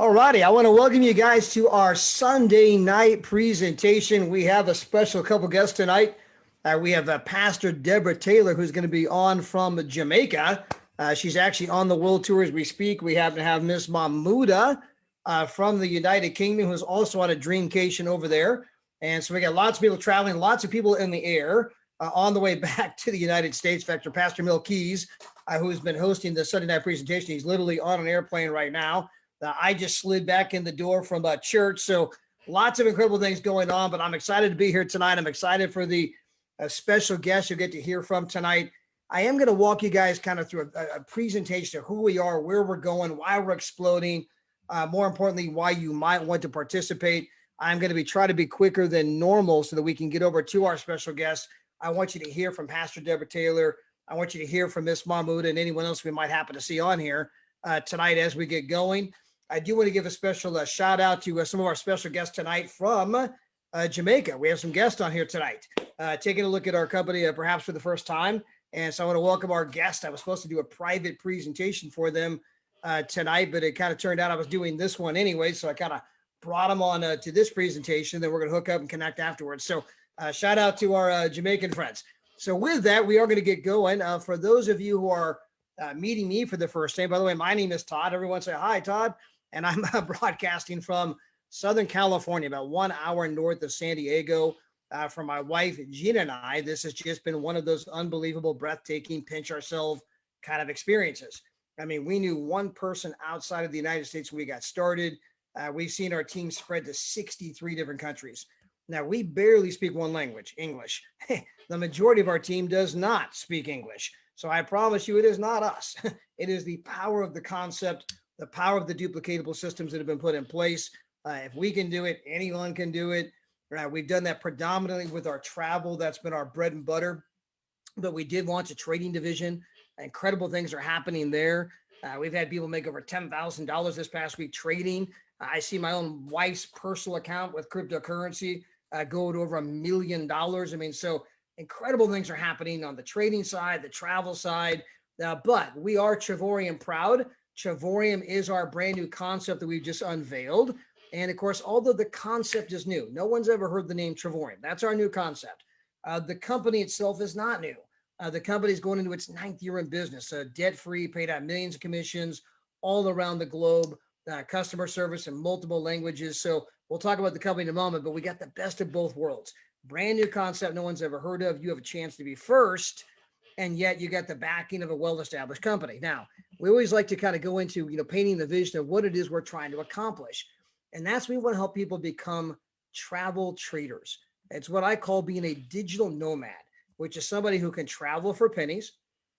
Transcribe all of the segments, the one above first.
All righty, I want to welcome you guys to our Sunday night presentation. We have a special couple guests tonight. We have Pastor Deborah Taylor, who's going to be on from Jamaica. She's actually on the world tour as we speak. We happen to have Miss Mahmouda from the United Kingdom, who's also on a dreamcation over there. And so we got lots of people traveling, lots of people in the air on the way back to the United States. In fact, Pastor Mill Keys, who's been hosting the Sunday night presentation, he's literally on an airplane right now. I just slid back in the door from church. So lots of incredible things going on, but I'm excited to be here tonight. I'm excited for the special guest you'll get to hear from tonight. I am going to walk you guys kind of through a presentation of who we are, where we're going, why we're exploding, more importantly, why you might want to participate. I'm going to try to be quicker than normal so that we can get over to our special guest. I want you to hear from Pastor Deborah Taylor. I want you to hear from Miss Mahmouda and anyone else we might happen to see on here tonight as we get going. I do want to give a special shout out to some of our special guests tonight from Jamaica. We have some guests on here tonight, taking a look at our company perhaps for the first time. And so I want to welcome our guest. I was supposed to do a private presentation for them tonight, but it kind of turned out I was doing this one anyway. So I kind of brought them on to this presentation. Then we're going to hook up and connect afterwards. So shout out to our Jamaican friends. So with that, we are going to get going. For those of you who are meeting me for the first time, by the way, my name is Todd. Everyone say hi, Todd. And I'm broadcasting from Southern California, about 1 hour north of San Diego. For my wife, Gina, and I, this has just been one of those unbelievable, breathtaking, pinch ourselves kind of experiences. I mean, we knew one person outside of the United States when we got started. We've seen our team spread to 63 different countries. Now, we barely speak one language, English. The majority of our team does not speak English. So I promise you, it is not us. It is the power of the concept, the power of the duplicatable systems that have been put in place. If we can do it, anyone can do it. We've done that predominantly with our travel. That's been our bread and butter. But we did launch a trading division. Incredible things are happening there. We've had people make over $10,000 this past week trading. I see my own wife's personal account with cryptocurrency go to over $1 million. I mean, so incredible things are happening on the trading side, the travel side. But we are Travorium proud. Travorium is our brand new concept that we've just unveiled. And of course, although the concept is new, no one's ever heard the name Travorium. That's our new concept. The company itself is not new. The company is going into its 9th year in business, debt-free, paid out millions of commissions all around the globe, customer service in multiple languages. So we'll talk about the company in a moment, but we got the best of both worlds. Brand new concept no one's ever heard of. You have a chance to be first, and yet you got the backing of a well-established company. Now, we always like to kind of go into, painting the vision of what it is we're trying to accomplish. And that's we want to help people become travel traders. It's what I call being a digital nomad, which is somebody who can travel for pennies,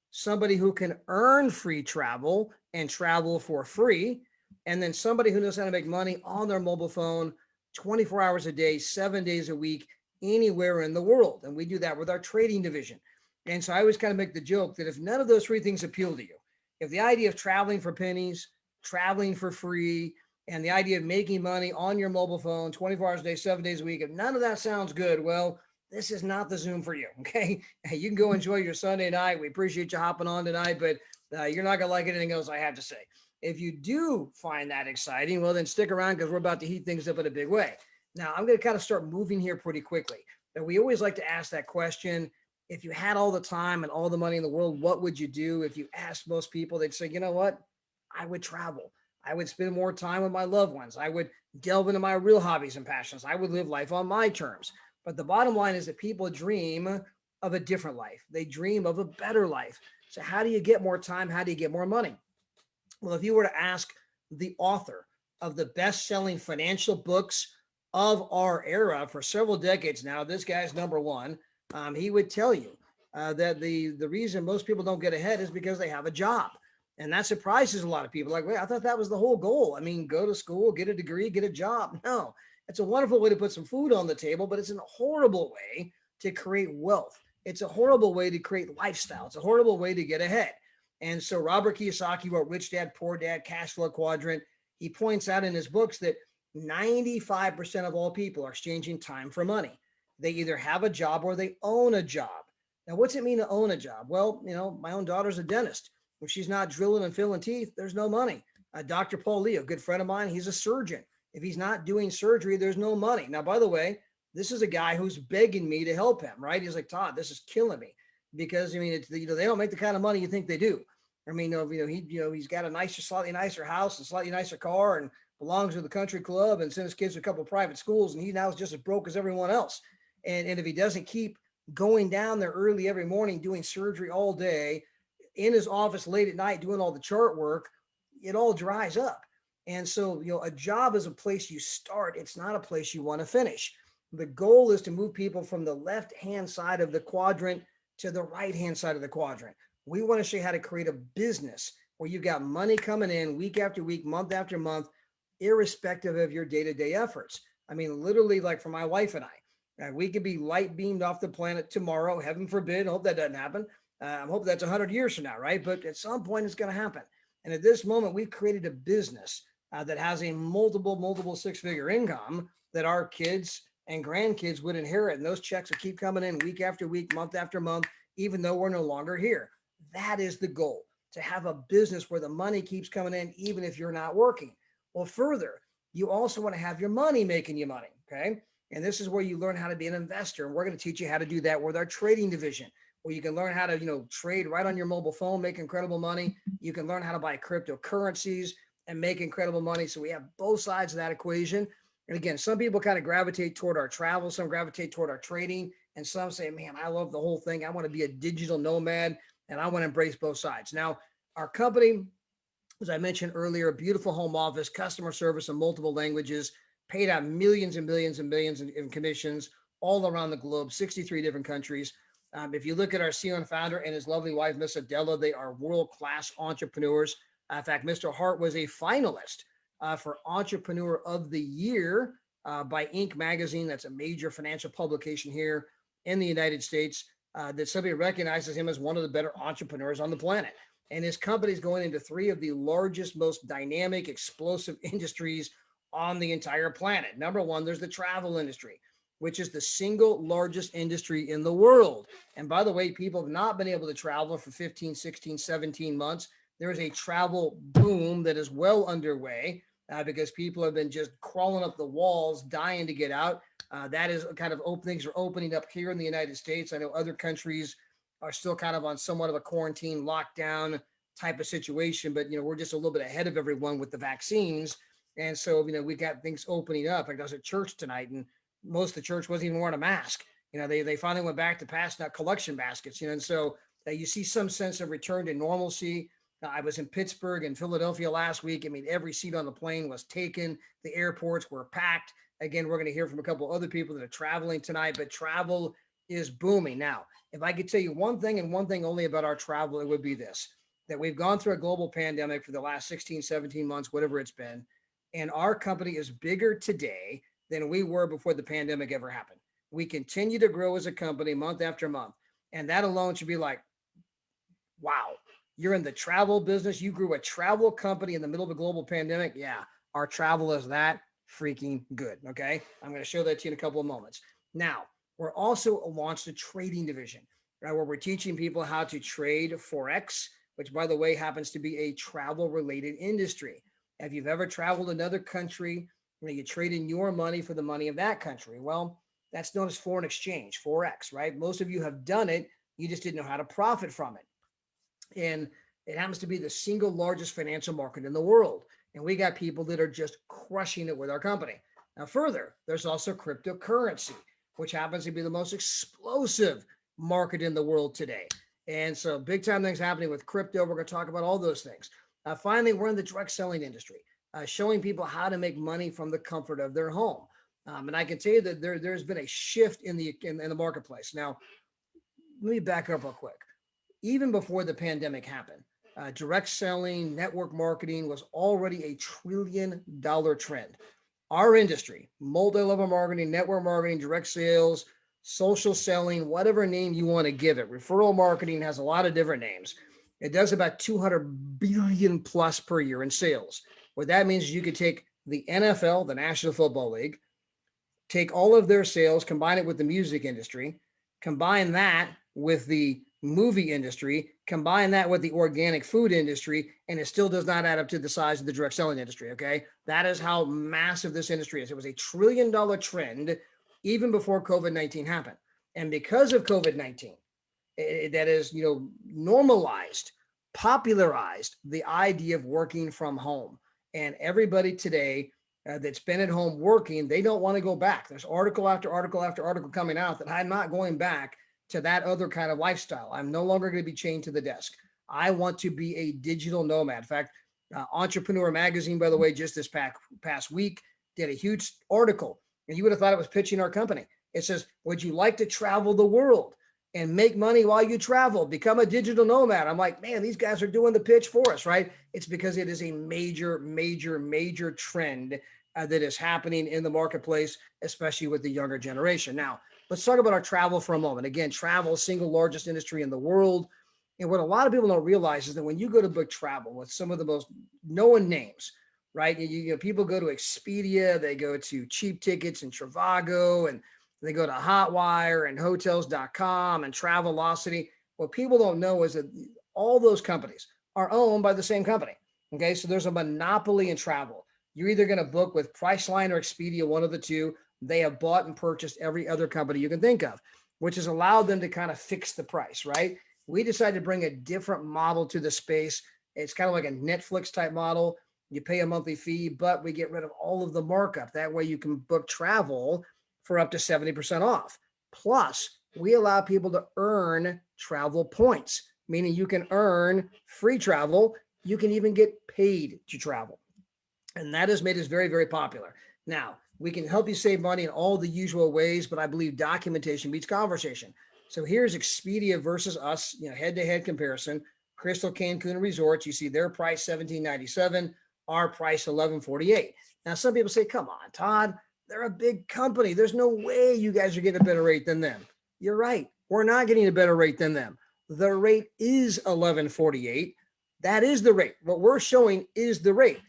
somebody who can earn free travel and travel for free, and then somebody who knows how to make money on their mobile phone 24 hours a day, 7 days a week, anywhere in the world. And we do that with our trading division. And so I always kind of make the joke that if none of those three things appeal to you, if the idea of traveling for pennies, traveling for free, and the idea of making money on your mobile phone 24 hours a day, 7 days a week, if none of that sounds good, well, this is not the Zoom for you, okay? You can go enjoy your Sunday night. We appreciate you hopping on tonight, but you're not going to like anything else I have to say. If you do find that exciting, well, then stick around because we're about to heat things up in a big way. Now, I'm going to kind of start moving here pretty quickly. But we always like to ask that question. If you had all the time and all the money in the world, what would you do? If you asked most people, they'd say, you know what? I would travel. I would spend more time with my loved ones. I would delve into my real hobbies and passions. I would live life on my terms. But the bottom line is that people dream of a different life. They dream of a better life. So how do you get more time? How do you get more money? Well, if you were to ask the author of the best-selling financial books of our era for several decades now, this guy's number one, he would tell you that the reason most people don't get ahead is because they have a job. And that surprises a lot of people. Like, wait, I thought that was the whole goal. I mean, go to school, get a degree, get a job. No, it's a wonderful way to put some food on the table, but it's a horrible way to create wealth. It's a horrible way to create lifestyle. It's a horrible way to get ahead. And so Robert Kiyosaki wrote Rich Dad, Poor Dad, Cash Flow Quadrant. He points out in his books that 95% of all people are exchanging time for money. They either have a job or they own a job. Now, what's it mean to own a job? Well, my own daughter's a dentist. If she's not drilling and filling teeth, there's no money. Dr. Paul Lee, a good friend of mine, he's a surgeon. If he's not doing surgery, there's no money. Now, by the way, this is a guy who's begging me to help him, right? He's like, Todd, this is killing me because I mean, it's they don't make the kind of money you think they do. I mean, he's got a nicer, slightly nicer house, a slightly nicer car, and belongs to the country club, and sends his kids to a couple of private schools, and he now is just as broke as everyone else. And if he doesn't keep going down there early every morning, doing surgery all day, in his office late at night, doing all the chart work, it all dries up. And so, a job is a place you start. It's not a place you want to finish. The goal is to move people from the left-hand side of the quadrant to the right-hand side of the quadrant. We want to show you how to create a business where you've got money coming in week after week, month after month, irrespective of your day-to-day efforts. I mean, literally, like for my wife and I, we could be light beamed off the planet tomorrow. Heaven forbid. I hope that doesn't happen. I hope that's 100 years from now, right? But at some point, it's going to happen. And at this moment, we've created a business that has a multiple six-figure income that our kids and grandkids would inherit. And those checks will keep coming in week after week, month after month, even though we're no longer here. That is the goal, to have a business where the money keeps coming in, even if you're not working. Well, further, you also want to have your money making you money, okay? And this is where you learn how to be an investor. And we're going to teach you how to do that with our trading division, where you can learn how to, trade right on your mobile phone, make incredible money. You can learn how to buy cryptocurrencies and make incredible money. So we have both sides of that equation. And again, some people kind of gravitate toward our travel, some gravitate toward our trading, and some say, man, I love the whole thing. I want to be a digital nomad, and I want to embrace both sides. Now, our company, as I mentioned earlier, a beautiful home office, customer service in multiple languages, paid out millions and billions and billions in commissions all around the globe, 63 different countries. If you look at our CEO and founder and his lovely wife, Miss Adela, they are world-class entrepreneurs. In fact, Mr. Hart was a finalist for Entrepreneur of the Year by Inc. magazine. That's a major financial publication here in the United States that somebody recognizes him as one of the better entrepreneurs on the planet. And his company is going into three of the largest, most dynamic, explosive industries on the entire planet. Number one, there's the travel industry, which is the single largest industry in the world. And by the way, people have not been able to travel for 15, 16, 17 months. There is a travel boom that is well underway because people have been just crawling up the walls, dying to get out. That is kind of things are opening up here in the United States. I know other countries are still kind of on somewhat of a quarantine lockdown type of situation, but we're just a little bit ahead of everyone with the vaccines. And so, we got things opening up. Like I was at church tonight, and most of the church wasn't even wearing a mask. They finally went back to passing out collection baskets, and so you see some sense of return to normalcy. I was in Pittsburgh and Philadelphia last week. I mean, every seat on the plane was taken. The airports were packed. Again, we're going to hear from a couple of other people that are traveling tonight, but travel is booming. Now, if I could tell you one thing and one thing only about our travel, it would be this, that we've gone through a global pandemic for the last 16, 17 months, whatever it's been. And our company is bigger today than we were before the pandemic ever happened. We continue to grow as a company month after month. And that alone should be like, wow, you're in the travel business. You grew a travel company in the middle of a global pandemic. Yeah, our travel is that freaking good. Okay. I'm going to show that to you in a couple of moments. Now, we're also launched a trading division, right, where we're teaching people how to trade Forex, which, by the way, happens to be a travel related industry. If you've ever traveled to another country, you trade in your money for the money of that country. Well, that's known as foreign exchange, Forex, right? Most of you have done it. You just didn't know how to profit from it. And it happens to be the single largest financial market in the world. And we got people that are just crushing it with our company. Now, further, there's also cryptocurrency, which happens to be the most explosive market in the world today. And so big time things happening with crypto. We're going to talk about all those things. Finally, we're in the direct selling industry, showing people how to make money from the comfort of their home. And I can tell you that there's been a shift in the marketplace. Now, let me back up real quick. Even before the pandemic happened, direct selling, network marketing was already $1 trillion trend. Our industry, multi-level marketing, network marketing, direct sales, social selling, whatever name you want to give it. Referral marketing has a lot of different names. It does about 200 billion plus per year in sales. What that means is you could take the NFL, the National Football League, take all of their sales, combine it with the music industry, combine that with the movie industry, combine that with the organic food industry, and it still does not add up to the size of the direct selling industry. Okay. That is how massive this industry is. It was a $1 trillion trend even before COVID-19 happened. And because of COVID-19, that is, normalized, popularized the idea of working from home. And everybody today that's been at home working, they don't want to go back. There's article after article after article coming out that I'm not going back to that other kind of lifestyle. I'm no longer going to be chained to the desk. I want to be a digital nomad. In fact, Entrepreneur Magazine, by the way, just this past week, did a huge article, and you would have thought it was pitching our company. It says, would you like to travel the world and make money while you travel? Become a digital nomad. I'm like, man, these guys are doing the pitch for us, right? It's because it is a major, major, major trend that is happening in the marketplace, especially with the younger generation. Now, let's talk about our travel for a moment. Again, travel, single largest industry in the world. And what a lot of people don't realize is that when you go to book travel with some of the most known names, right? People go to Expedia, they go to Cheap Tickets and Trivago, and they go to Hotwire and Hotels.com and Travelocity. What people don't know is that all those companies are owned by the same company. Okay, so there's a monopoly in travel. You're either going to book with Priceline or Expedia, one of the two. They have bought and purchased every other company you can think of, which has allowed them to kind of fix the price, right? We decided to bring a different model to the space. It's kind of like a Netflix type model. You pay a monthly fee, but we get rid of all of the markup. That way you can book travel for up to 70% off. Plus, we allow people to earn travel points, meaning you can earn free travel. You can even get paid to travel. And that has made us very, very popular. Now, we can help you save money in all the usual ways, but I believe documentation beats conversation. So here's Expedia versus us, head-to-head comparison. Krystal Cancun Resorts, you see their price $17.97, our price $11.48. Now, some people say, come on, Todd, they're a big company. There's no way you guys are getting a better rate than them. You're right. We're not getting a better rate than them. The rate is $11.48. That is the rate. What we're showing is the rate.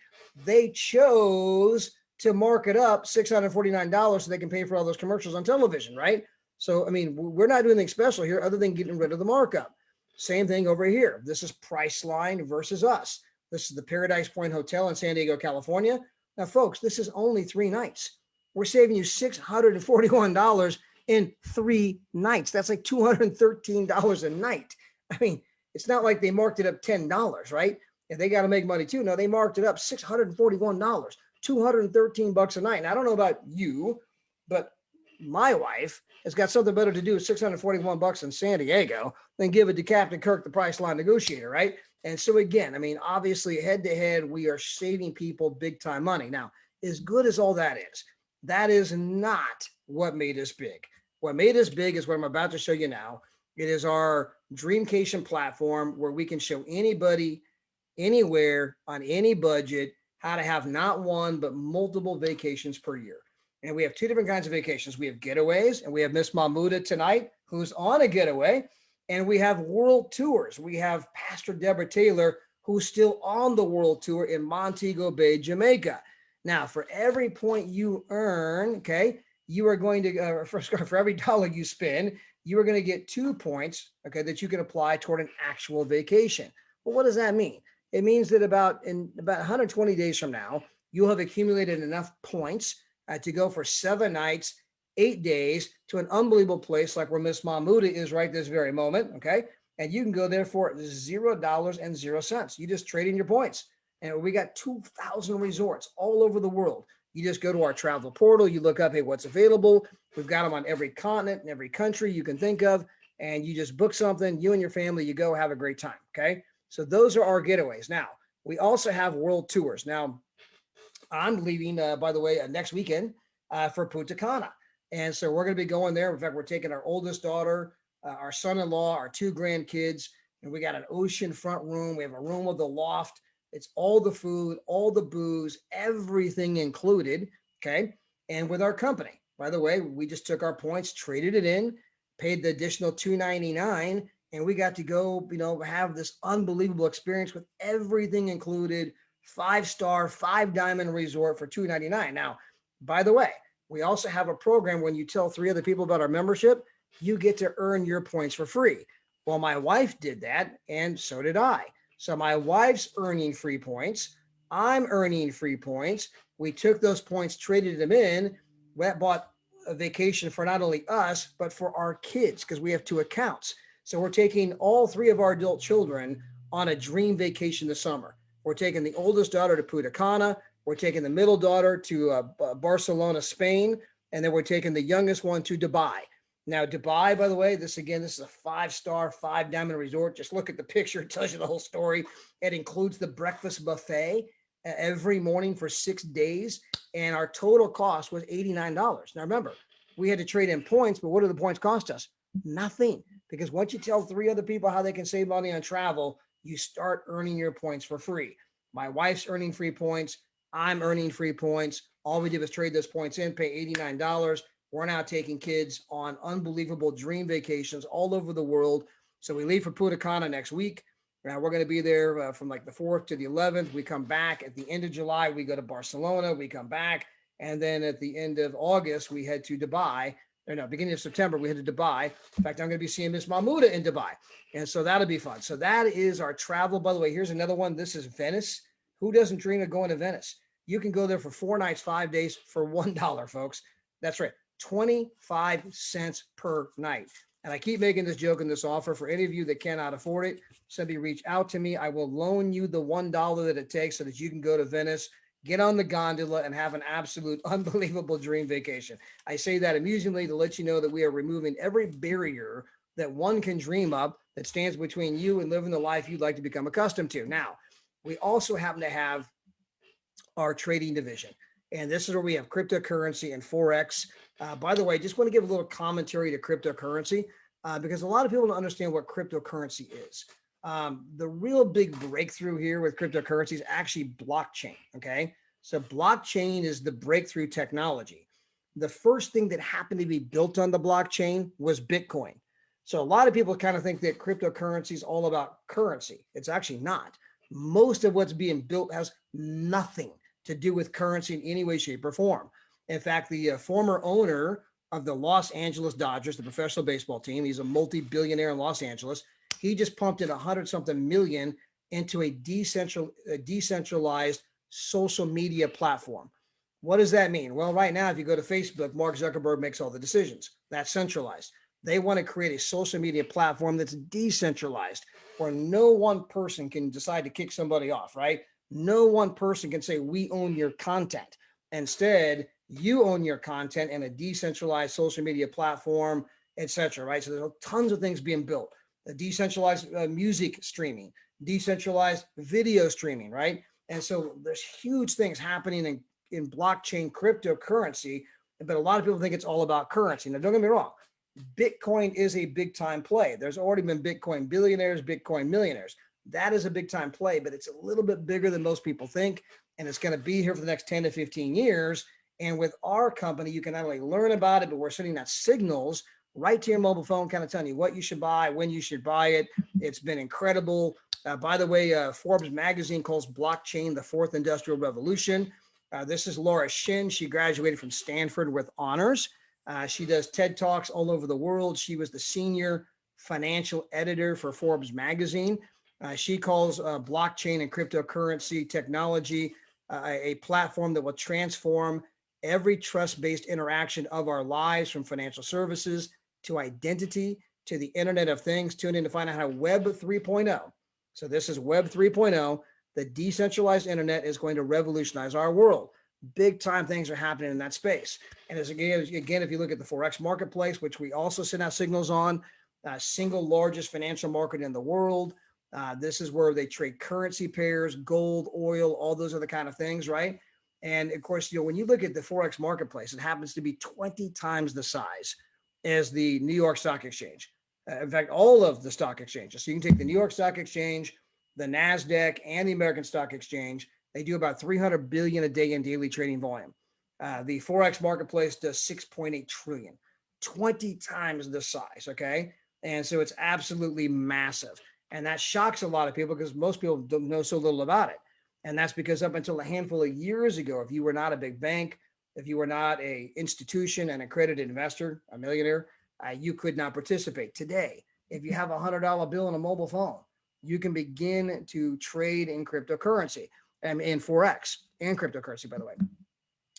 They chose to mark it up $649 so they can pay for all those commercials on television, right? So, we're not doing anything special here other than getting rid of the markup. Same thing over here. This is Priceline versus us. This is the Paradise Point Hotel in San Diego, California. Now, folks, this is only 3 nights. We're saving you $641 in 3 nights. That's like $213 a night. It's not like they marked it up $10, right? And they got to make money too. No, they marked it up $641, $213 a night. And I don't know about you, but my wife has got something better to do with $641 in San Diego than give it to Captain Kirk, the Priceline negotiator, right? And so again, obviously head to head, we are saving people big time money. Now, as good as all that is not what made us big. What made us big is what I'm about to show you now. It is our Dreamcation platform where we can show anybody, anywhere, on any budget, how to have not one, but multiple vacations per year. And we have 2 different kinds of vacations. We have getaways, and we have Miss Mahmouda tonight, who's on a getaway. And we have world tours. We have Pastor Deborah Taylor, who's still on the world tour in Montego Bay, Jamaica. Now, for every point you earn, okay, you are going to, for every dollar you spend, you are going to get 2 points, okay, that you can apply toward an actual vacation. Well, what does that mean? It means that about 120 days from now, you'll have accumulated enough points to go for 7 nights, 8 days to an unbelievable place like where Miss Mahmouda is right this very moment, okay? And you can go there for $0.00. You just trade in your points. And we got 2,000 resorts all over the world. You just go to our travel portal, you look up, hey, what's available? We've got them on every continent and every country you can think of, and you just book something, you and your family, you go have a great time, okay? So those are our getaways. Now, we also have world tours. Now, I'm leaving, by the way, next weekend for Punta Cana. And so we're going to be going there. In fact, we're taking our oldest daughter, our son-in-law, our 2 grandkids, and we got an ocean front room. We have a room with a loft. It's all the food, all the booze, everything included, okay? And with our company. By the way, we just took our points, traded it in, paid the additional $299, and we got to go, have this unbelievable experience with everything included, 5-star, 5-diamond resort for $299. Now, by the way, we also have a program when you tell 3 other people about our membership, you get to earn your points for free. Well, my wife did that, and so did I. So my wife's earning free points. I'm earning free points. We took those points, traded them in, bought a vacation for not only us, but for our kids, because we have two accounts. So we're taking all three of our adult children on a dream vacation this summer. We're taking the oldest daughter to Punta Cana. We're taking the middle daughter to Barcelona, Spain. And then we're taking the youngest one to Dubai. Now, Dubai, by the way, this is a 5-star, 5-diamond resort. Just look at the picture. It tells you the whole story. It includes the breakfast buffet every morning for 6 days. And our total cost was $89. Now, remember, we had to trade in points, but what do the points cost us? Nothing. Because once you tell 3 other people how they can save money on travel, you start earning your points for free. My wife's earning free points. I'm earning free points. All we did was trade those points in, pay $89. We're now taking kids on unbelievable dream vacations all over the world. So we leave for Punta Cana next week. We're going to be there from like the 4th to the 11th. We come back at the end of July. We go to Barcelona. We come back. And then at the end of August, we head to Dubai. Or no, beginning of September, we head to Dubai. In fact, I'm going to be seeing Miss Mahmouda in Dubai. And so that'll be fun. So that is our travel. By the way, here's another one. This is Venice. Who doesn't dream of going to Venice? You can go there for 4 nights, 5 days for $1, folks. That's right. 25 cents per night. And I keep making this joke and this offer for any of you that cannot afford it. Somebody reach out to me. I will loan you the $1 that it takes so that you can go to Venice, get on the gondola, and have an absolute unbelievable dream vacation. I say that amusingly to let you know that we are removing every barrier that one can dream of that stands between you and living the life you'd like to become accustomed to. Now, we also happen to have our trading division. And this is where we have cryptocurrency and Forex. By the way, just want to give a little commentary to cryptocurrency because a lot of people don't understand what cryptocurrency is. The real big breakthrough here with cryptocurrency is actually blockchain, okay? So blockchain is the breakthrough technology. The first thing that happened to be built on the blockchain was Bitcoin. So a lot of people kind of think that cryptocurrency is all about currency. It's actually not. Most of what's being built has nothing to do with currency in any way, shape, or form. In fact, the former owner of the Los Angeles Dodgers, the professional baseball team, he's a multi-billionaire in Los Angeles. He just pumped in 100-something million into a decentralized social media platform. What does that mean? Well, right now, if you go to Facebook, Mark Zuckerberg makes all the decisions. That's centralized. They want to create a social media platform that's decentralized, where no one person can decide to kick somebody off, right? No one person can say, we own your content. Instead, you own your content in a decentralized social media platform, etc. Right? So there's tons of things being built. The decentralized music streaming, decentralized video streaming, right? And so there's huge things happening in blockchain cryptocurrency, but a lot of people think it's all about currency. Now, don't get me wrong. Bitcoin is a big time play. There's already been Bitcoin billionaires, Bitcoin millionaires. That is a big time play, but it's a little bit bigger than most people think. And it's going to be here for the next 10 to 15 years. And with our company, you can not only learn about it, but we're sending out signals right to your mobile phone, kind of telling you what you should buy, when you should buy it. It's been incredible. By the way, Forbes magazine calls blockchain the fourth industrial revolution. This is Laura Shin. She graduated from Stanford with honors. She does TED Talks all over the world. She was the senior financial editor for Forbes magazine. She calls blockchain and cryptocurrency technology a platform that will transform every trust-based interaction of our lives, from financial services to identity to the Internet of Things. Tune in to find out how Web 3.0, so this is Web 3.0, the decentralized internet is going to revolutionize our world. Big time things are happening in that space. And as again, if you look at the Forex marketplace, which we also send out signals on, single largest financial market in the world. This is where they trade currency pairs, gold, oil, all those other kind of things, right? And of course, when you look at the Forex marketplace, it happens to be 20 times the size as the New York Stock Exchange. In fact, all of the stock exchanges. So you can take the New York Stock Exchange, the NASDAQ, and the American Stock Exchange. They do about 300 billion a day in daily trading volume. The Forex marketplace does 6.8 trillion, 20 times the size, okay? And so it's absolutely massive. And that shocks a lot of people because most people don't know so little about it. And that's because up until a handful of years ago, if you were not a big bank, if you were not an institution, an accredited investor, a millionaire, you could not participate. Today, if you have $100 bill on a mobile phone, you can begin to trade in cryptocurrency and in Forex and cryptocurrency, by the way.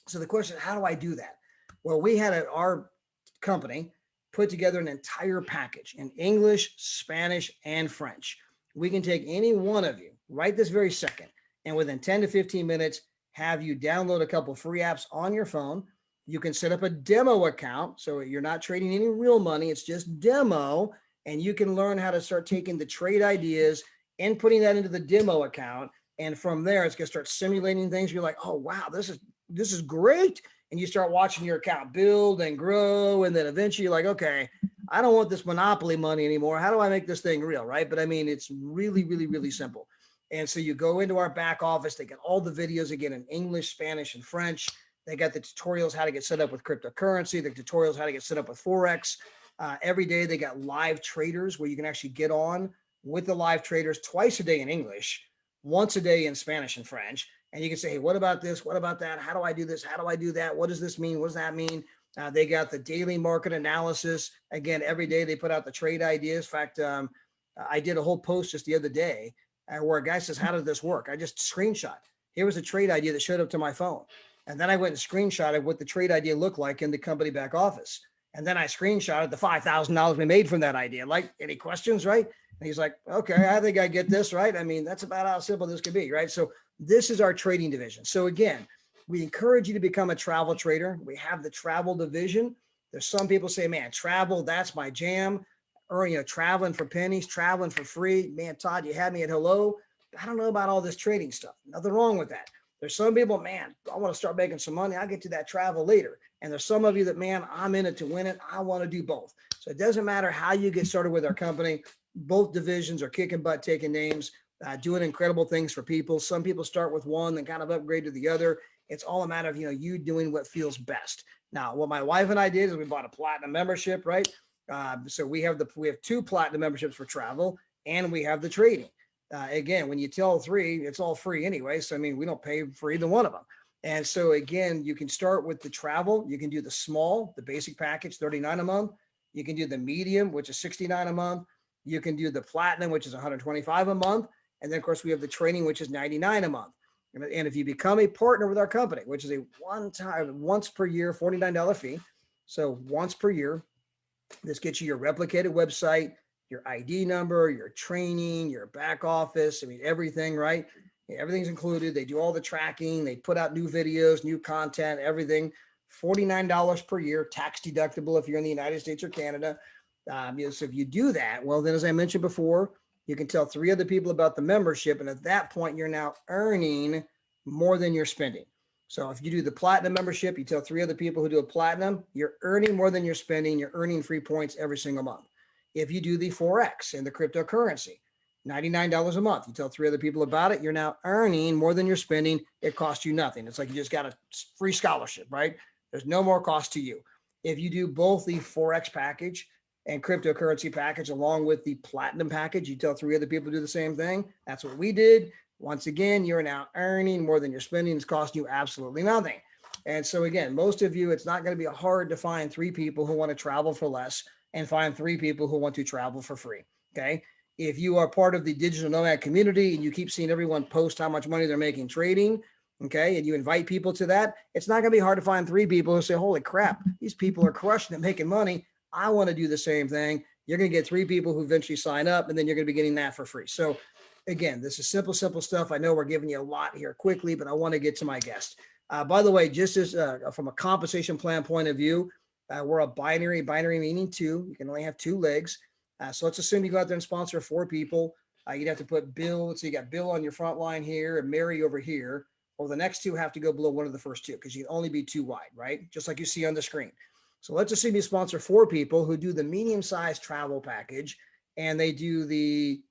So the question is, how do I do that? Well, we had our company put together an entire package in English, Spanish, and French. We can take any one of you right this very second, and within 10 to 15 minutes, have you download a couple free apps on your phone. You can set up a demo account. So you're not trading any real money. It's just demo. And you can learn how to start taking the trade ideas and putting that into the demo account. And from there, it's going to start simulating things. You're like, oh, wow, this is great. And you start watching your account build and grow. And then eventually you're like, okay, I don't want this monopoly money anymore. How do I make this thing real? Right. But I mean, it's really, really, really simple. And so you go into our back office, they get all the videos again in English, Spanish, and French. They got the tutorials, how to get set up with cryptocurrency, the tutorials, how to get set up with Forex. Every day they got live traders where you can actually get on with the live traders twice a day in English, once a day in Spanish and French. And you can say, hey, what about this? What about that? How do I do this? How do I do that? What does this mean? What does that mean? They got the daily market analysis. Again, every day they put out the trade ideas. In fact, I did a whole post just the other day where a guy says, how did this work? I just screenshot. Here was a trade idea that showed up to my phone. And then I went and screenshotted what the trade idea looked like in the company back office. And then I screenshotted the $5,000 we made from that idea. Like, any questions, right? And he's like, okay, I think I get this, right? I mean, that's about how simple this could be, right? So this is our trading division. So again, we encourage you to become a travel trader. We have the travel division. There's some people say, man, travel, that's my jam. Or, traveling for pennies, traveling for free. Man, Todd, you had me at hello. I don't know about all this trading stuff. Nothing wrong with that. There's some people, man, I want to start making some money. I'll get to that travel later. And there's some of you that, man, I'm in it to win it. I want to do both. So it doesn't matter how you get started with our company. Both divisions are kicking butt, taking names, doing incredible things for people. Some people start with one, then kind of upgrade to the other. It's all a matter of, you doing what feels best. Now, what my wife and I did is we bought a platinum membership, right? So we have 2 platinum memberships for travel, and we have the trading. Again, when you tell 3, it's all free anyway. So, I mean, we don't pay for either one of them. And so again, you can start with the travel. You can do the small, the basic package, $39 a month. You can do the medium, which is $69 a month. You can do the platinum, which is $125 a month. And then of course we have the trading, which is $99 a month. And if you become a partner with our company, which is a once per year, $49 fee. So once per year, this gets you your replicated website, your ID number, your training, your back office. I mean, everything, right? Everything's included. They do all the tracking. They put out new videos, new content, everything. $49 per year, tax deductible if you're in the United States or Canada. So if you do that, well, then as I mentioned before, you can tell 3 other people about the membership. And at that point, you're now earning more than you're spending. So if you do the platinum membership, you tell 3 other people who do a platinum, you're earning more than you're spending. You're earning free points every single month. If you do the Forex and the cryptocurrency, $99 a month, you tell 3 other people about it, you're now earning more than you're spending. It costs you nothing. It's like you just got a free scholarship, right? There's no more cost to you. If you do both the Forex package and cryptocurrency package along with the platinum package, you tell 3 other people to do the same thing. That's what we did. Once again, you're now earning more than you're spending. It's costing you absolutely nothing. And so again, most of you, it's not going to be hard to find 3 people who want to travel for less and find 3 people who want to travel for free. Okay. If you are part of the digital nomad community and you keep seeing everyone post how much money they're making trading, okay, and you invite people to that, it's not going to be hard to find 3 people who say, holy crap, these people are crushing it, making money. I want to do the same thing. You're going to get 3 people who eventually sign up, and then you're going to be getting that for free. So again, this is simple stuff. I know we're giving you a lot here quickly, but I want to get to my guest. By the way, just as from a compensation plan point of view, we're a binary meaning 2. You can only have 2 legs. So let's assume you go out there and sponsor 4 people. You'd have to put Bill. So you got Bill on your front line here and Mary over here. Well, the next 2 have to go below one of the first 2 because you can only be 2 wide, right? Just like you see on the screen. So let's assume you sponsor 4 people who do the medium-sized travel package, and they do the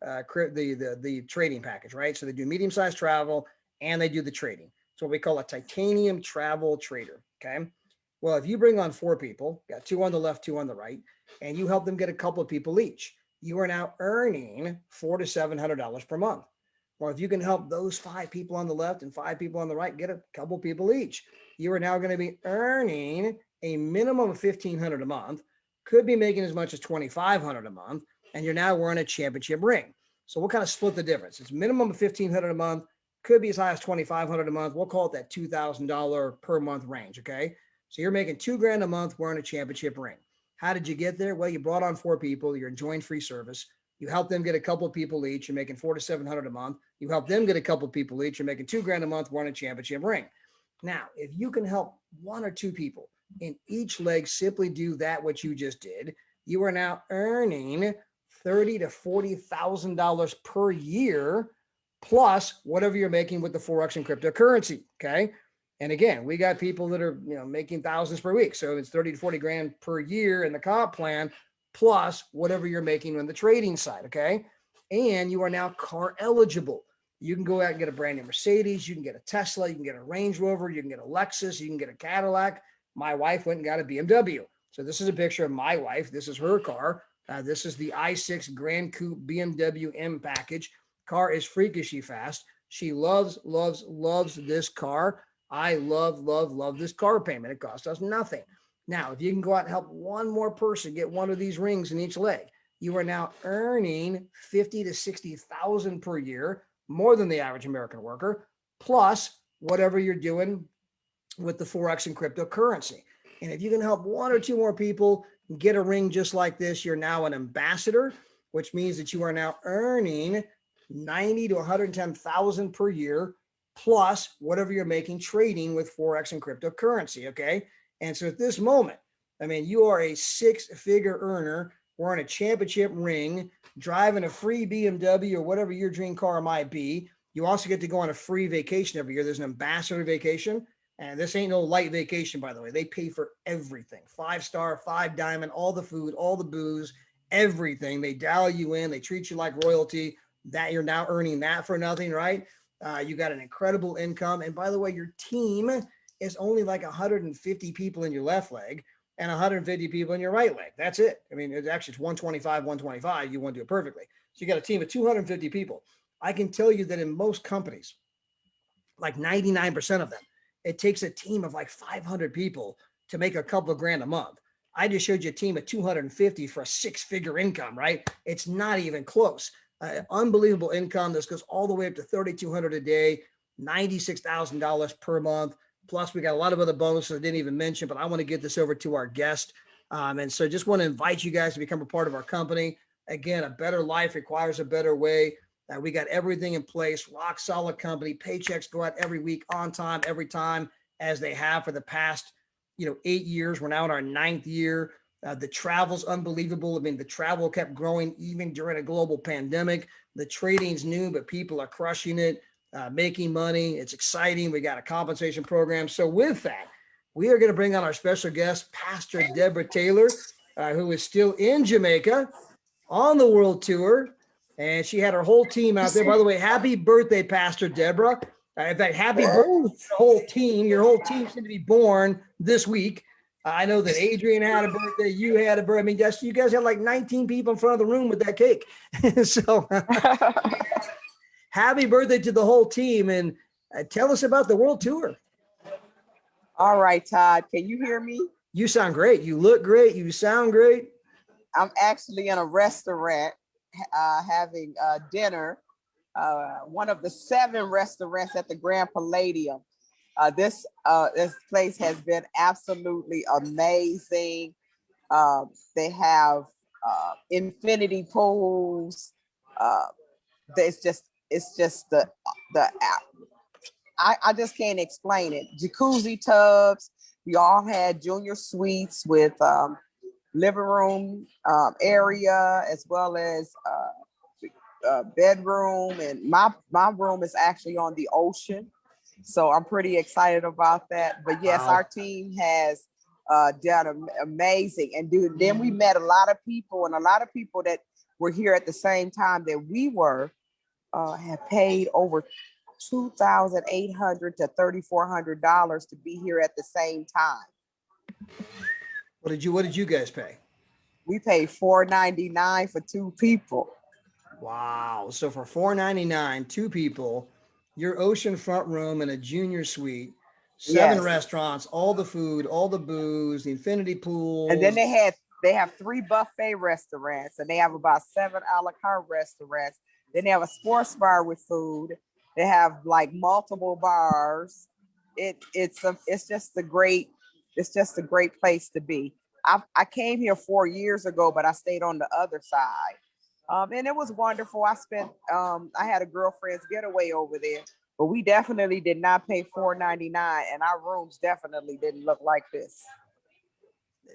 trading package, right? So they do medium-sized travel and they do the trading. It's what we call a titanium travel trader. Okay. Well, if you bring on 4 people, got 2 on the left, 2 on the right, and you help them get a couple of people each, you are now earning $400 to $700 per month. Well, if you can help those 5 people on the left and 5 people on the right get a couple people each, you are now going to be earning a minimum of $1,500 a month, could be making as much as $2,500 a month. and you're now wearing a championship ring. So we'll kind of split the difference. It's minimum of $1,500 a month, could be as high as $2,500 a month. We'll call it that $2,000 per month range. Okay. So you're making $2,000 a month wearing a championship ring. How did you get there? Well, you brought on 4 people. You're enjoying free service. You help them get a couple of people each. You're making $400 to $700 a month. You help them get a couple of people each. You're making $2,000 a month wearing a championship ring. Now, if you can help 1 or 2 people in each leg simply do that, what you just did, you are now earning $30,000 to $40,000 per year, plus whatever you're making with the Forex and cryptocurrency. Okay. And again, we got people that are, making thousands per week. So it's 30 to 40 grand per year in the comp plan, plus whatever you're making on the trading side. Okay. And you are now car eligible. You can go out and get a brand new Mercedes. You can get a Tesla. You can get a Range Rover. You can get a Lexus. You can get a Cadillac. My wife went and got a BMW. So this is a picture of my wife. This is her car. This is the i6 Grand Coupe BMW M package. Car is freakishly fast. She loves this car. I love this car payment. It costs us nothing. Now, if you can go out and help 1 more person get 1 of these rings in each leg, you are now earning $50,000 to $60,000 per year, more than the average American worker, plus whatever you're doing with the Forex and cryptocurrency. And if you can help 1 or 2 more people get a ring just like this, you're now an ambassador, which means that you are now earning $90,000 to $110,000 per year, plus whatever you're making trading with Forex and cryptocurrency. Okay. And so at this moment, you are a 6-figure earner wearing a championship ring, driving a free BMW or whatever your dream car might be. You also get to go on a free vacation every year. There's an ambassador vacation. And this ain't no light vacation, by the way. They pay for everything. 5-star, 5-diamond, all the food, all the booze, everything. They dial you in. They treat you like royalty. That you're now earning that for nothing, right? You got an incredible income. And by the way, your team is only like 150 people in your left leg and 150 people in your right leg. That's it. It's 125, 125. You want to do it perfectly. So you got a team of 250 people. I can tell you that in most companies, like 99% of them, it takes a team of like 500 people to make a couple of grand a month. I just showed you a team of 250 for a 6-figure income, right? It's not even close. Unbelievable income. This goes all the way up to $3,200 a day, $96,000 per month. Plus, we got a lot of other bonuses I didn't even mention, but I want to get this over to our guest. And so just want to invite you guys to become a part of our company. Again, a better life requires a better way. We got everything in place, rock solid company. Paychecks go out every week on time, every time, as they have for the past, 8 years. We're now in our 9th year. The travel's unbelievable. The travel kept growing even during a global pandemic. The trading's new, but people are crushing it, making money. It's exciting. We got a compensation program. So with that, we are going to bring on our special guest, Pastor Deborah Taylor, who is still in Jamaica on the world tour. And she had her whole team out there. By the way, happy birthday, Pastor Deborah. In fact, happy birthday to the whole team. Your whole team's going to be born this week. I know that Adrian had a birthday. You had a birthday. You guys had like 19 people in front of the room with that cake. So happy birthday to the whole team. And tell us about the world tour. All right, Todd, can you hear me? You sound great. You look great. You sound great. I'm actually in a restaurant having dinner, one of the 7 restaurants at the Grand Palladium. This place has been absolutely amazing. They have infinity pools. It's just the I just can't explain it. Jacuzzi tubs. We all had junior suites with living room area, as well as bedroom, and my room is actually on the ocean, so I'm pretty excited about that. But yes, wow. Our team has done amazing, and then we met a lot of people, and a lot of people that were here at the same time that we were have paid over $2,800 to $3,400 to be here at the same time. What did you guys pay? We paid $499 for 2 people. Wow. So for $499, 2 people, your oceanfront room and a junior suite, 7 Yes. restaurants, all the food, all the booze, the infinity pool. And then they had they have 3 buffet restaurants, and they have about 7 a la carte restaurants. Then they have a sports bar with food. They have like multiple bars. It's just a great place to be. I came here 4 years ago, but I stayed on the other side. And it was wonderful. I had a girlfriend's getaway over there, but we definitely did not pay $4.99, and our rooms definitely didn't look like this.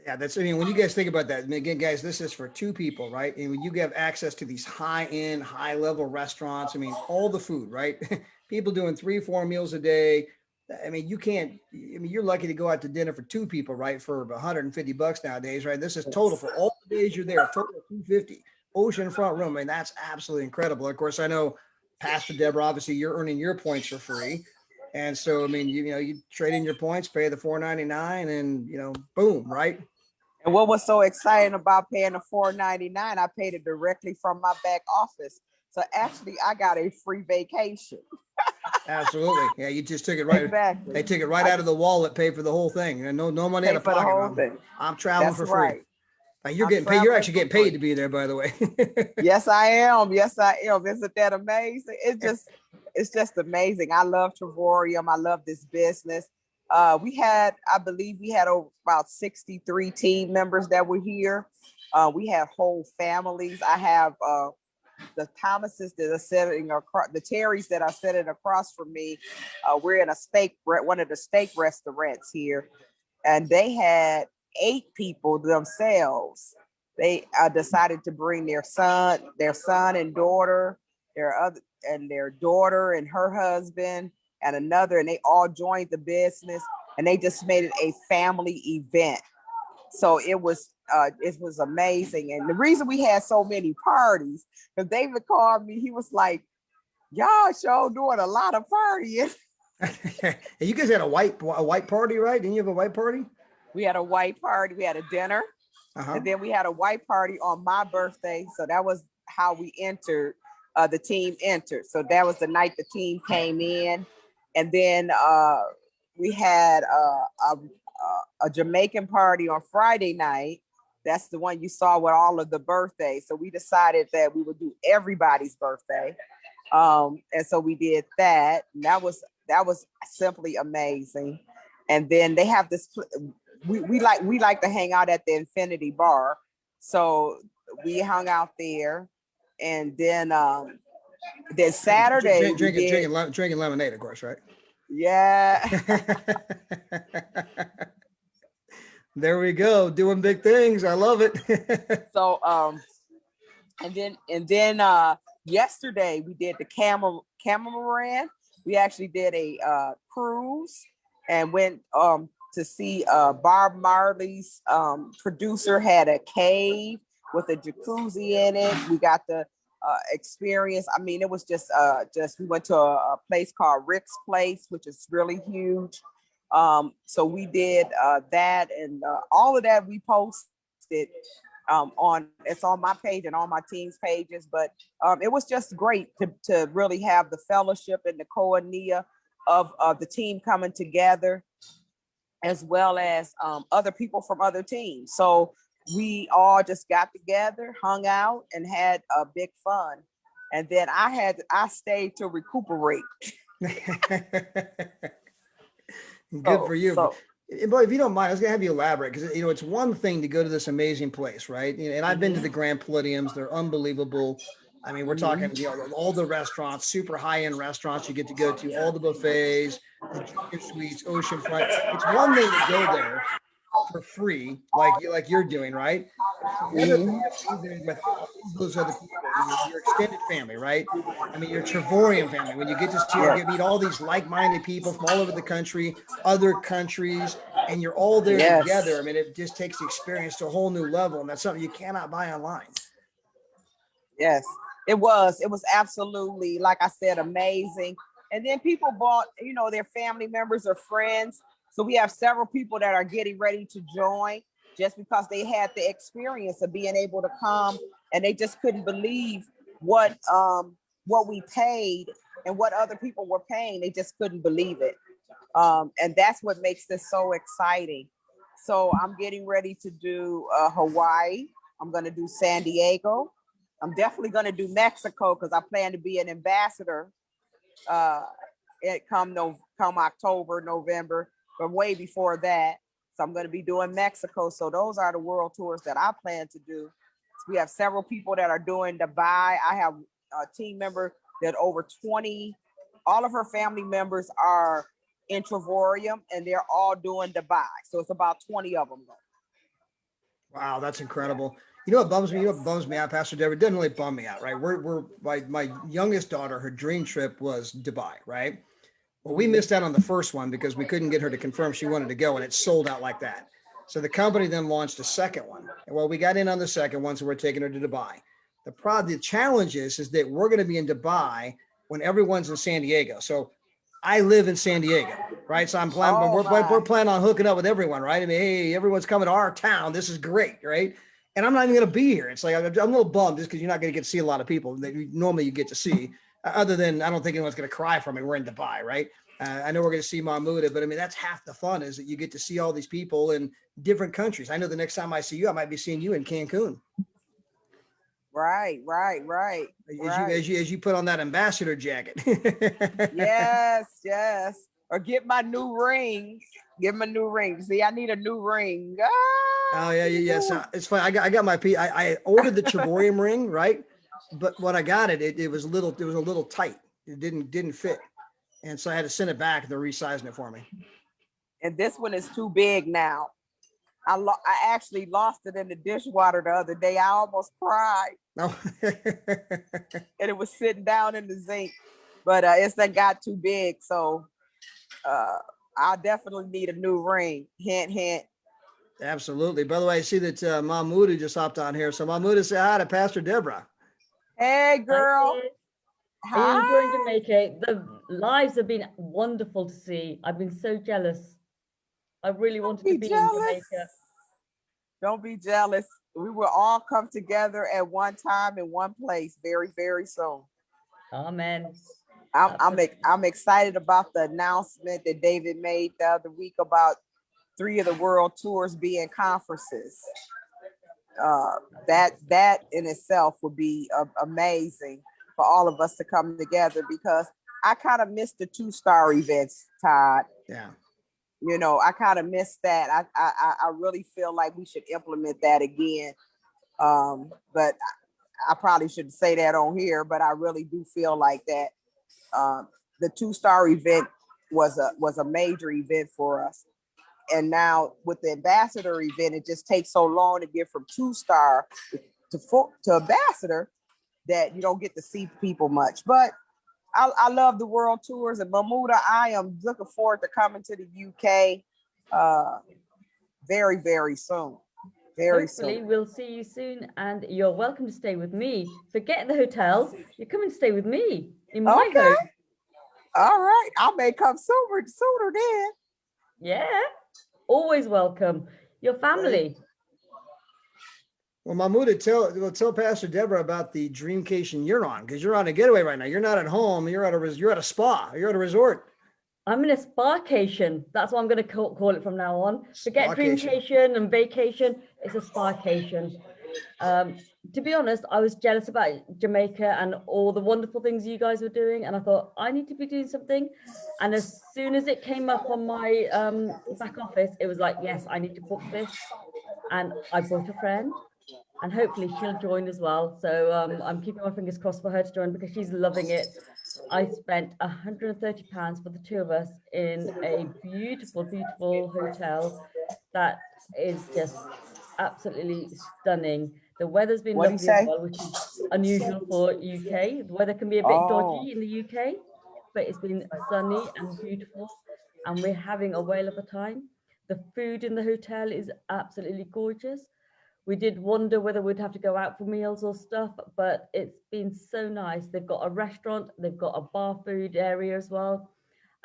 Yeah, I mean, when you guys think about that, and again, guys, this is for 2 people, right? And when you have access to these high-end, high-level restaurants, I mean, all the food, right? People doing 3, 4 meals a day. I mean, you're lucky to go out to dinner for 2 people, right? For $150 nowadays, right? This is total for all the days you're there, total of $250. Oceanfront room. I mean, that's absolutely incredible. Of course, I know Pastor Deborah, obviously you're earning your points for free. And so, I mean, you trade in your points, pay the $4.99, and boom, right? And what was so exciting about paying the $4.99, I paid it directly from my back office. So actually, I got a free vacation. Absolutely, yeah. You just took it right. Exactly. They took it right out of the wallet, paid for the whole thing, and no money out of pocket. The whole thing. I'm traveling That's for free. Right. You're getting paid. You're actually getting paid to be there, by the way. Yes, I am. Yes, I am. Isn't that amazing? It's just amazing. I love Trevorium. I love this business. I believe we had about 63 team members that were here. We have whole families. I have the Thomases that are sitting across, the Terrys that are sitting across from me. We're in one of the steak restaurants here, and they had 8 people themselves. They decided to bring their son and daughter, their daughter and her husband and another, and they all joined the business, and they just made it a family event. So it was amazing. And the reason we had so many parties, because David called me, he was like, y'all sure doing a lot of partying. You guys had a white party, right? Didn't you have a white party? We had a white party. We had a dinner. And then we had a white party on my birthday. So that was how we entered, the team entered. So that was the night the team came in. And then we had a Jamaican party on Friday night. That's the one you saw with all of the birthdays. So we decided that we would do everybody's birthday. And so we did that. And that was simply amazing. And then they have this, we like to hang out at the Infinity Bar. So we hung out there. And then Saturday drinking lemonade, of course, right? Yeah. There we go, doing big things. I love it. So and then yesterday we did the catamaran. We actually did a cruise and went to see Bob Marley's producer had a cave with a jacuzzi in it. We got the experience. I mean, it was just we went to a place called Rick's Place, which is really huge. So we did that, and all of that we posted it's on my page and on my team's pages. But it was just great to really have the fellowship and the koinonia of the team coming together, as well as other people from other teams. So we all just got together, hung out, and had a big fun. And then I stayed to recuperate. Good for you. But if you don't mind, I was gonna have you elaborate, because it's one thing to go to this amazing place, right? And I've been to the Grand Palladiums; they're unbelievable. I mean, we're talking, all the restaurants, super high-end restaurants you get to go to, all the buffets, the chicken suites, oceanfront. It's one thing to go there for free, like you're doing, right? The other thing is with those other people, your extended family, right? I mean, your Trevorium family, when you get to meet all these like-minded people from all over the country, other countries, and you're all there together. I mean, it just takes the experience to a whole new level, and that's something you cannot buy online. Yes, it was absolutely, like I said, amazing. And then people bought, their family members or friends. So we have several people that are getting ready to join just because they had the experience of being able to come, and they just couldn't believe what we paid and what other people were paying. They just couldn't believe it. And that's what makes this so exciting. So I'm getting ready to do Hawaii. I'm going to do San Diego. I'm definitely going to do Mexico because I plan to be an ambassador come October, November, but way before that. So I'm going to be doing Mexico. So those are the world tours that I plan to do. So we have several people that are doing Dubai. I have a team member that over 20, all of her family members are in Travorium and they're all doing Dubai. So it's about 20 of them. Wow, that's incredible. You know what bums me? You know what bums me out, Pastor Deborah? It doesn't really bum me out, right? We're my youngest daughter, her dream trip was Dubai, right? Well, we missed out on the first one because we couldn't get her to confirm she wanted to go, and it sold out like that. So the company then launched a second one. And well, we got in on the second one, so we're taking her to Dubai. The challenge is that we're going to be in Dubai when everyone's in San Diego. So I live in San Diego, right? So I'm planning, we're planning on hooking up with everyone, right? I mean, hey, everyone's coming to our town. This is great, right? And I'm not even going to be here. It's like I'm a little bummed just because you're not going to get to see a lot of people that normally you get to see. Other than I don't think anyone's going to cry for me. We're in Dubai, right? I know we're going to see Mahmouda, but I mean that's half the fun is that you get to see all these people in different countries. I know the next time I see you, I might be seeing you in Cancun. Right. As you put on that ambassador jacket. Yes. Or get my new ring. See, I need a new ring. Oh yeah. So it's fine. I got my I ordered the Travorium ring, right? But when I got it was a little tight. It didn't fit, and so I had to send it back. And they're resizing it for me. And this one is too big now. I actually lost it in the dishwater the other day. I almost cried. Oh. And it was sitting down in the zinc, but it's that got too big. So I'll definitely need a new ring. Hint, hint. Absolutely. By the way, I see that Mahmouda just hopped on here. So Mahmouda, say hi to Pastor Deborah. Hey, girl. Hi. Are you enjoying Jamaica? The lives have been wonderful to see. I've been so jealous. I really wanted to be in Jamaica. Don't be jealous. We will all come together at one time in one place very, very soon. Amen. I'm excited about the announcement that David made the other week about 3 of the world tours being conferences. That in itself would be amazing for all of us to come together because I kind of missed the 2-star events, Todd. Yeah. You know, I kind of missed that. I really feel like we should implement that again. But I probably shouldn't say that on here, but I really do feel like that. The 2-star event was a major event for us. And now with the ambassador event, it just takes so long to get from 2-star to ambassador that you don't get to see people much. But I love the world tours, and Mahmouda, I am looking forward to coming to the UK very, very soon. Hopefully we'll see you soon, and you're welcome to stay with me. Forget the hotels. You're coming to stay with me in my home. All right. I may come sooner then. Yeah. Always welcome. Your family. Well, Mahmouda, tell Pastor Deborah about the Dreamcation you're on, because you're on a getaway right now. You're not at home. You're at a spa. You're at a resort. I'm in a SPAcation. That's what I'm going to call it from now on. Forget Dreamcation and vacation. It's a SPAcation. To be honest, I was jealous about Jamaica and all the wonderful things you guys were doing, and I thought I need to be doing something. And as soon as it came up on my back office, it was like, yes, I need to book this. And I brought a friend, and hopefully she'll join as well. So I'm keeping my fingers crossed for her to join because she's loving it. I spent £130 for the 2 of us in a beautiful, beautiful hotel that is just absolutely stunning. The weather's been lovely as well, which is unusual for UK. The weather can be a bit dodgy in the UK, but it's been sunny and beautiful, and we're having a whale of a time. The food in the hotel is absolutely gorgeous. We did wonder whether we'd have to go out for meals or stuff, but it's been so nice. They've got a restaurant, they've got a bar food area as well,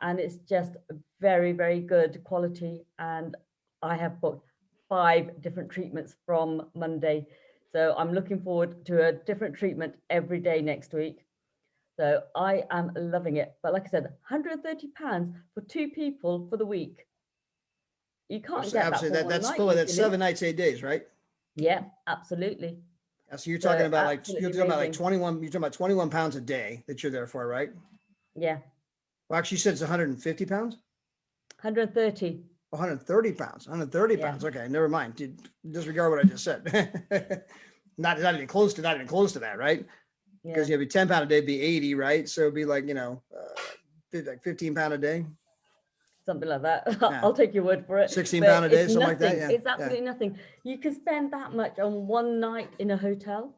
and it's just very, very good quality. And I have booked 5 different treatments from Monday. So I'm looking forward to a different treatment every day next week. So I am loving it. But like I said, £130 for 2 people for the week. You can't get that absolutely. for one That's night, split. That's usually. 7 nights, 8 days, right? Yeah, absolutely. So you're talking about like absolutely you're talking about like amazing. 21. You're talking about 21 pounds a day that you're there for, right? Yeah, Well, actually, you said it's 150 pounds. 130. 130 pounds. 130 Yeah. pounds. Okay, never mind. Disregard what I just said. not even close to that, right? Because Yeah. you have a 10 pound a day, be 80, right? So it'd be like like 15 pound a day. Something like that. Yeah. I'll take your word for it. 16 pound a day, it's something nothing. like that. Yeah. It's absolutely nothing. You can spend that much on one night in a hotel.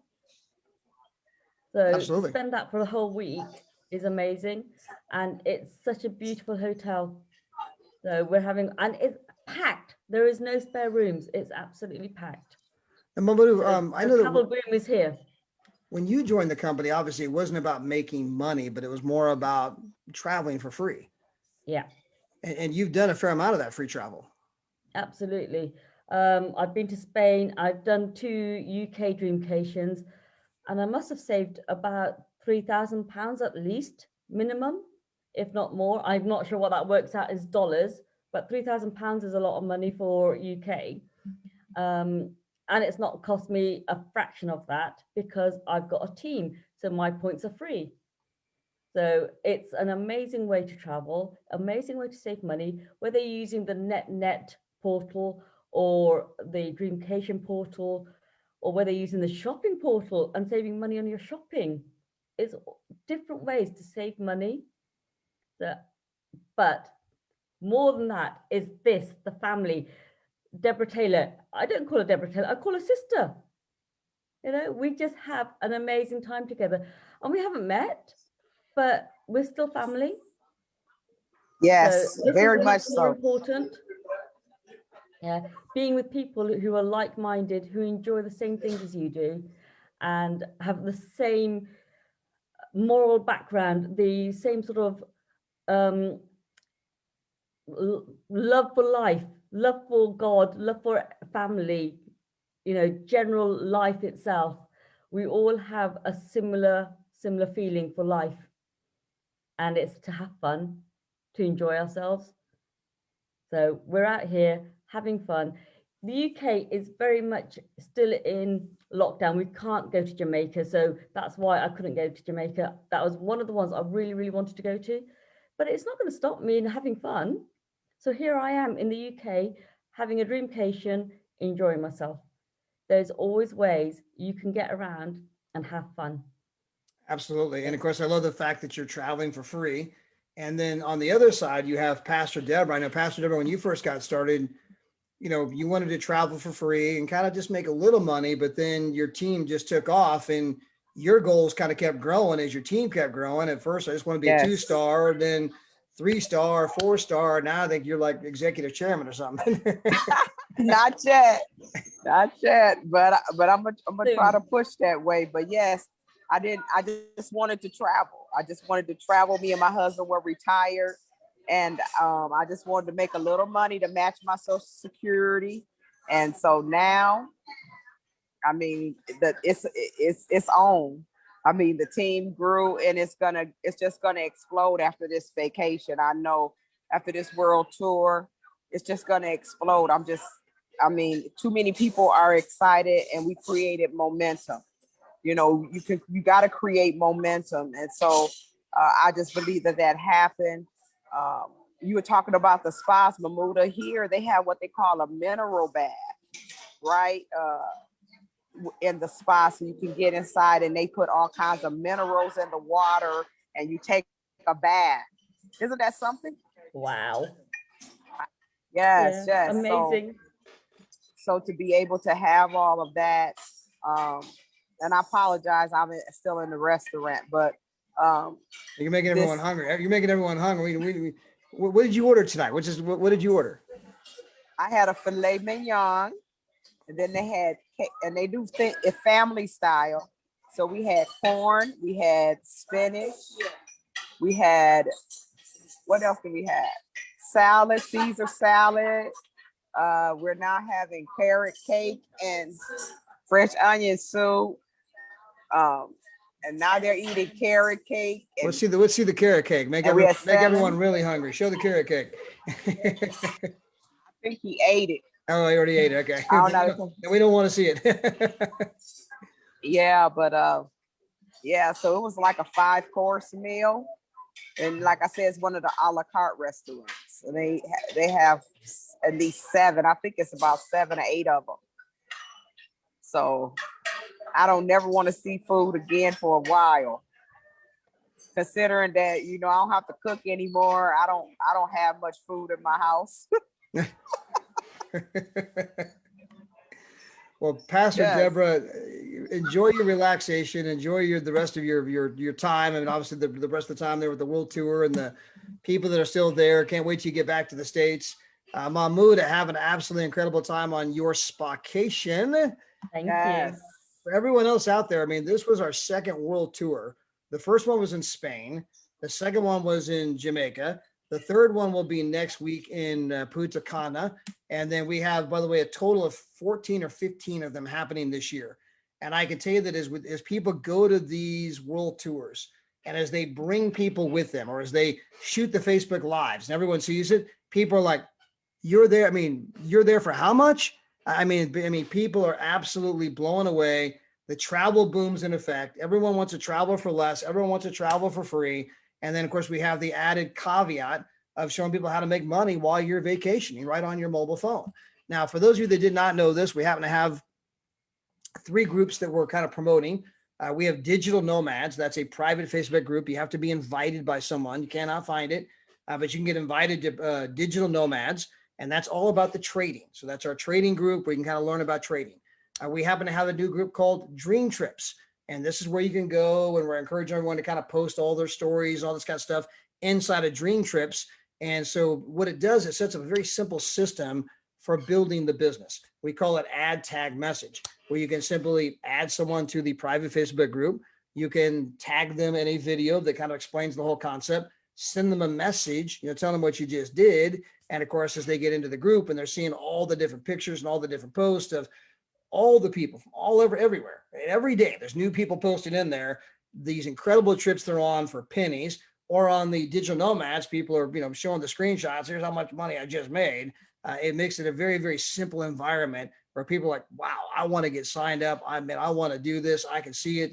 So Absolutely. to spend that for the whole week is amazing. And it's such a beautiful hotel. So we're having, and it's packed. There is no spare rooms. It's absolutely packed. And Mamadou, So I the know travel that boom is here. when you joined the company, obviously it wasn't about making money, but it was more about traveling for free. Yeah. And you've done a fair amount of that free travel. Absolutely. I've been to Spain. I've done 2 UK dreamcations, and I must have saved about £3,000 at least, minimum, if not more. I'm not sure what that works out as dollars, but £3,000 is a lot of money for UK. And it's not cost me a fraction of that because I've got a team, so my points are free. So it's an amazing way to travel, amazing way to save money, whether you're using the NetNet portal or the Dreamcation portal, or whether you're using the shopping portal and saving money on your shopping. It's different ways to save money. But more than that is this, the family. Deborah Taylor, I don't call her Deborah Taylor, I call her sister. You know, we just have an amazing time together, and we haven't met, but we're still family. Yes, So very much more so. important. Yeah, being with people who are like-minded, who enjoy the same things as you do, and have the same moral background, the same sort of love for life, love for God, love for family, you know, general life itself. We all have a similar feeling for life, and it's to have fun, to enjoy ourselves. So we're out here having fun. The UK is very much still in lockdown. We can't go to Jamaica, so that's why I couldn't go to Jamaica. That was one of the ones I really, really wanted to go to, but it's not going to stop me in having fun. So here I am in the UK, having a dreamcation, enjoying myself. There's always ways you can get around and have fun. Absolutely. And of course, I love the fact that you're traveling for free. And then on the other side, you have Pastor Deborah. I know Pastor Deborah, when you first got started, you know, you wanted to travel for free and kind of just make a little money, but then your team just took off and your goals kind of kept growing as your team kept growing. At first, I just want to be a 2-star, then 3-star, 4-star. Now I think you're like executive chairman or something. Not yet, but I'm gonna try to push that way. But yes, I just wanted to travel. I just wanted to travel. Me and my husband were retired, and I just wanted to make a little money to match my Social Security. And so now, I mean, it's on. I mean, the team grew, and it's just gonna explode after this vacation. I know after this world tour, it's just gonna explode. I mean, too many people are excited, and we created momentum. You know, you got to create momentum, and so I just believe that happened. You were talking about the spas, Mamuda. Here they have what they call a mineral bath, right? In the spa, so you can get inside, and they put all kinds of minerals in the water, and you take a bath. Isn't that something? Wow. Yes, yeah, yes. Amazing. So to be able to have all of that, and I apologize, I'm still in the restaurant, but you're making everyone hungry. You're making everyone hungry. What did you order tonight? What did you order? I had a filet mignon, and then they had cake, and they do it family style. So we had corn, we had spinach, we had, what else did we have? Salad, Caesar salad. We're now having carrot cake and French onion soup. And now they're eating carrot cake. Let's see the carrot cake. Make everyone really hungry. Show the carrot cake. I think he ate it. Oh, I already ate it. Okay. I don't know. We don't want to see it. Yeah, but yeah, so it was like a 5-course meal. And like I said, it's one of the a la carte restaurants. And they have at least 7. I think it's about 7 or 8 of them. So I don't never want to see food again for a while. Considering that, you know, I don't have to cook anymore. I don't have much food in my house. Well, Pastor Deborah, enjoy your relaxation, enjoy the rest of your time. I mean, obviously the rest of the time there with the world tour and the people that are still there. Can't wait till you get back to the States. Mahmoud, have an absolutely incredible time on your SPAcation. Thank you. For everyone else out there, I mean, this was our second world tour. The first one was in Spain. The second one was in Jamaica. The third one will be next week in Punta Cana. And then we have, by the way, a total of 14 or 15 of them happening this year. And I can tell you that as people go to these world tours and as they bring people with them, or as they shoot the Facebook lives and everyone sees it, people are like, you're there. I mean, you're there for how much? I mean, people are absolutely blown away. The travel boom's in effect. Everyone wants to travel for less. Everyone wants to travel for free. And then, of course, we have the added caveat of showing people how to make money while you're vacationing right on your mobile phone. Now, for those of you that did not know this, we happen to have 3 groups that we're kind of promoting. We have Digital Nomads. That's a private Facebook group. You have to be invited by someone. You cannot find it, but you can get invited to Digital Nomads. And that's all about the trading. So that's our trading group where you can kind of learn about trading. We happen to have a new group called Dream Trips. And this is where you can go, and we're encouraging everyone to kind of post all their stories, all this kind of stuff inside of Dream Trips. And so what it does, it sets up a very simple system for building the business. We call it add tag message, where you can simply add someone to the private Facebook group. You can tag them in a video that kind of explains the whole concept, send them a message, tell them what you just did. And of course, as they get into the group and they're seeing all the different pictures and all the different posts of all the people from all over everywhere, and every day there's new people posting in there, these incredible trips they're on for pennies, or on the Digital Nomads, people are, showing the screenshots. Here's how much money I just made. It makes it a very, very simple environment where people are like, wow, I want to get signed up. I want to do this. I can see it,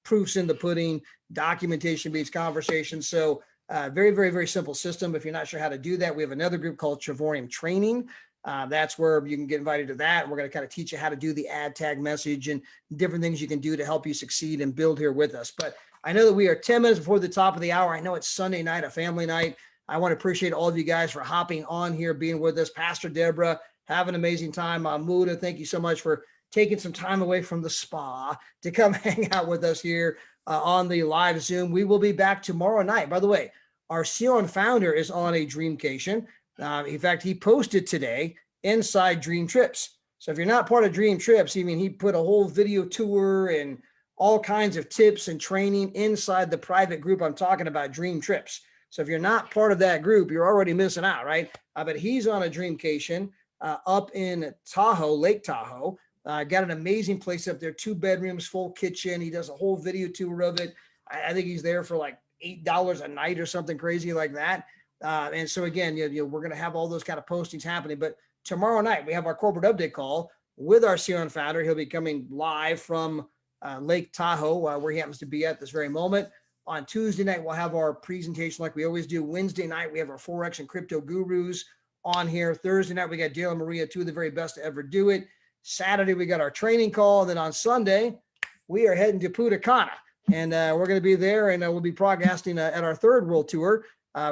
proofs in the pudding, documentation beats conversation. So very, very, very simple system. If you're not sure how to do that, we have another group called Trevorium Training. That's where you can get invited to that. We're going to kind of teach you how to do the ad tag message and different things you can do to help you succeed and build here with us. But I know that we are 10 minutes before the top of the hour. I know it's Sunday night, a family night. I want to appreciate all of you guys for hopping on here, being with us. Pastor Deborah, have an amazing time. Mahmoud, thank you so much for taking some time away from the spa to come hang out with us here on the live Zoom. We will be back tomorrow night. By the way, our CEO and founder is on a Dreamcation. In fact, he posted today inside Dream Trips. So if you're not part of Dream Trips, he put a whole video tour and all kinds of tips and training inside the private group I'm talking about, Dream Trips. So if you're not part of that group, you're already missing out, right? But he's on a Dreamcation up in Tahoe, Lake Tahoe. Got an amazing place up there, 2 bedrooms, full kitchen. He does a whole video tour of it. I think he's there for like $8 a night or something crazy like that. And so again, we're going to have all those kind of postings happening. But tomorrow night, we have our corporate update call with our CEO and founder. He'll be coming live from Lake Tahoe, where he happens to be at this very moment. On Tuesday night, we'll have our presentation like we always do. Wednesday night, we have our Forex and crypto gurus on here. Thursday night, we got Dale and Maria, 2 of the very best to ever do it. Saturday, we got our training call. And then on Sunday, we are heading to Punta Cana. And we're going to be there, and we'll be broadcasting at our 3rd world tour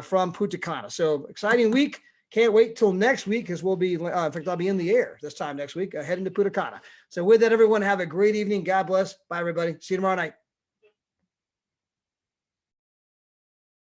from Punta Cana. So exciting week. Can't wait till next week, because we'll be, in fact, I'll be in the air this time next week, heading to Punta Cana. So with that, everyone, have a great evening. God bless. Bye, everybody. See you tomorrow night.